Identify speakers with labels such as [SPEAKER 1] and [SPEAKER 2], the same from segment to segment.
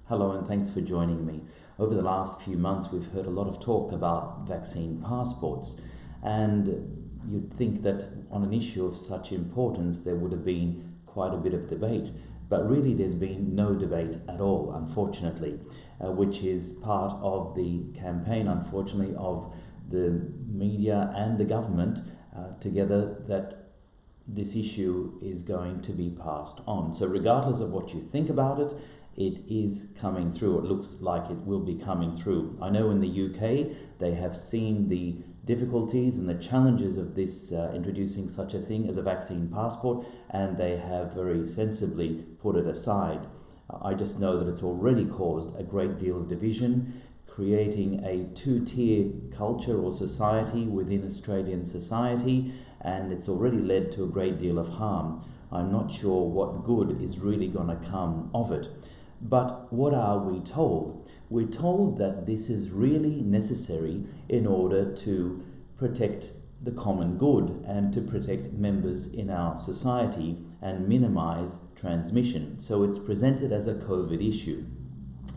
[SPEAKER 1] Hello and thanks for joining me. Over the last few months, we've heard a lot of talk about vaccine passports, and you'd think that on an issue of such importance, there would have been quite a bit of debate. But really, there's been no debate at all, unfortunately, which is part of the campaign, unfortunately, of the media and the government together, that this issue is going to be passed on. So regardless of what you think about it, it is coming through. It looks like it will be coming through. I know in the UK, they have seen the difficulties and the challenges of this introducing such a thing as a vaccine passport, and they have very sensibly put it aside. I just know that it's already caused a great deal of division, creating a two-tier culture or society within Australian society, and it's already led to a great deal of harm. I'm not sure what good is really going to come of it. But what are we told? We're told that this is really necessary in order to protect the common good and to protect members in our society and minimize transmission. So it's presented as a COVID issue.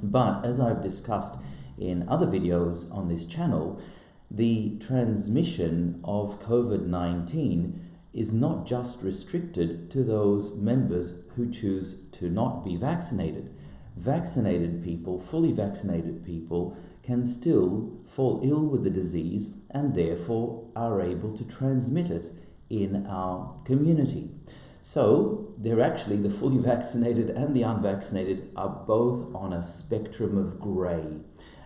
[SPEAKER 1] But as I've discussed in other videos on this channel, the transmission of COVID-19 is not just restricted to those members who choose to not be vaccinated. Vaccinated people, fully vaccinated people, can still fall ill with the disease and therefore are able to transmit it in our community. So they're actually, the fully vaccinated and the unvaccinated are both on a spectrum of grey,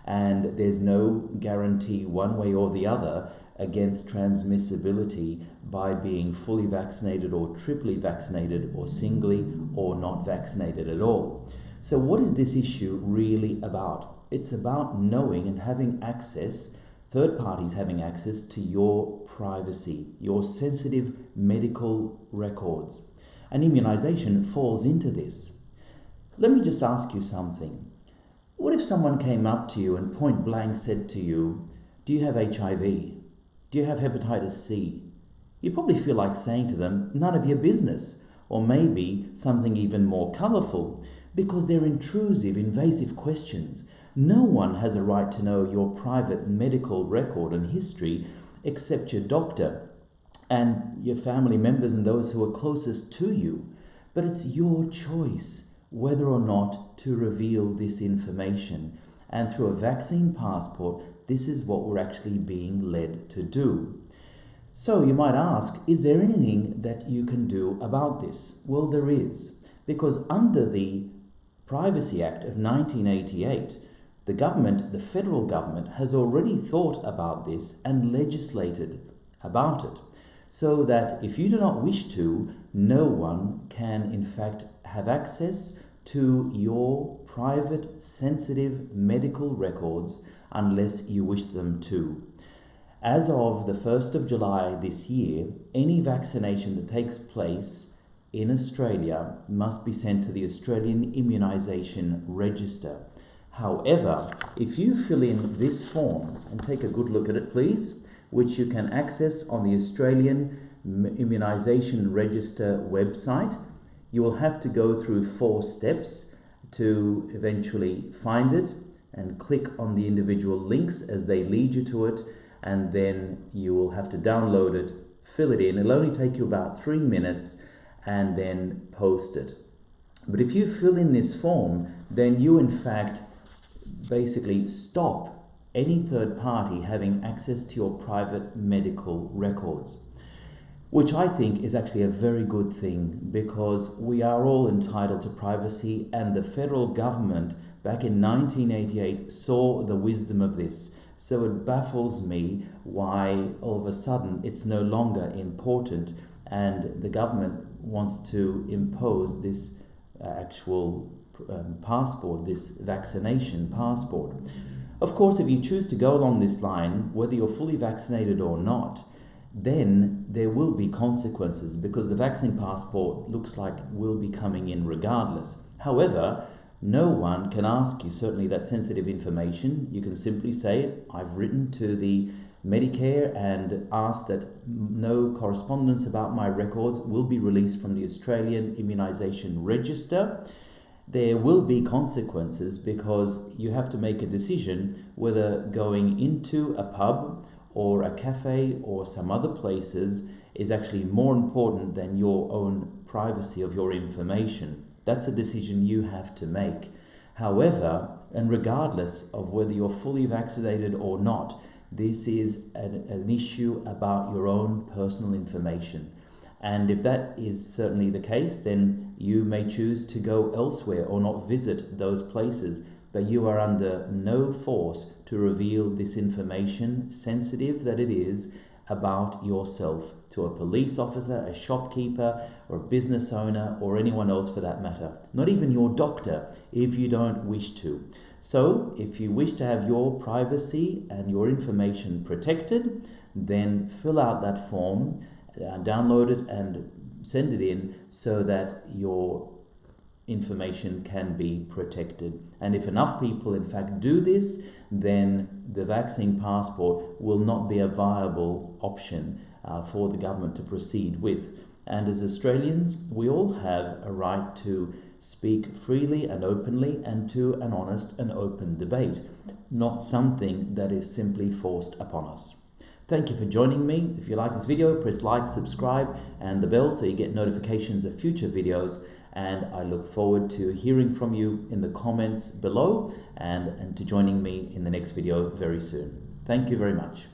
[SPEAKER 1] and there's no guarantee one way or the other against transmissibility by being fully vaccinated or triply vaccinated or singly or not vaccinated at all. So what is this issue really about? It's about knowing and having access, third parties having access to your privacy, your sensitive medical records. And immunization falls into this. Let me just ask you something. What if someone came up to you and point blank said to you, do you have HIV? Do you have hepatitis C? You probably feel like saying to them, none of your business, or maybe something even more colourful, because they're intrusive, invasive questions. No one has a right to know your private medical record and history except your doctor and your family members and those who are closest to you. But it's your choice whether or not to reveal this information. And through a vaccine passport, this is what we're actually being led to do. So you might ask, is there anything that you can do about this? Well, there is. Because under the Privacy Act of 1988, the government, the federal government, has already thought about this and legislated about it, so that if you do not wish to, no one can in fact have access to your private, sensitive medical records unless you wish them to. As of the 1st of July this year, any vaccination that takes place in Australia must be sent to the Australian Immunisation Register. However, if you fill in this form, and take a good look at it please, which you can access on the Australian Immunisation Register website, you will have to go through 4 steps to eventually find it and click on the individual links as they lead you to it, and then you will have to download it, fill it in. It'll only take you about 3 minutes, and then post it. But if you fill in this form, then you in fact basically stop any third party having access to your private medical records, which I think is actually a very good thing, because we are all entitled to privacy, and the federal government back in 1988 saw the wisdom of this. So it baffles me why all of a sudden it's no longer important and the government wants to impose this actual passport, this vaccination passport. Of course, if you choose to go along this line, whether you're fully vaccinated or not, then there will be consequences, because the vaccine passport looks like will be coming in regardless. However, no one can ask you certainly that sensitive information. You can simply say, I've written to the Medicare and asked that no correspondence about my records will be released from the Australian Immunisation Register. there will be consequences, because you have to make a decision whether going into a pub or a cafe or some other places is actually more important than your own privacy of your information. That's a decision you have to make. However, and regardless of whether you're fully vaccinated or not, this is an issue about your own personal information. And if that is certainly the case, then you may choose to go elsewhere or not visit those places. But you are under no force to reveal this information, sensitive that it is, about yourself to a police officer, a shopkeeper, or a business owner, or anyone else for that matter. Not even your doctor, if you don't wish to. So, if you wish to have your privacy and your information protected, then fill out that form, download it and send it in so that your information can be protected. And if enough people in fact do this, then the vaccine passport will not be a viable option for the government to proceed with. And as Australians, we all have a right to speak freely and openly and to an honest and open debate, not something that is simply forced upon us. Thank you for joining me. If you like this video, press like, subscribe, and the bell so you get notifications of future videos. And I look forward to hearing from you in the comments below and to joining me in the next video very soon. Thank you very much.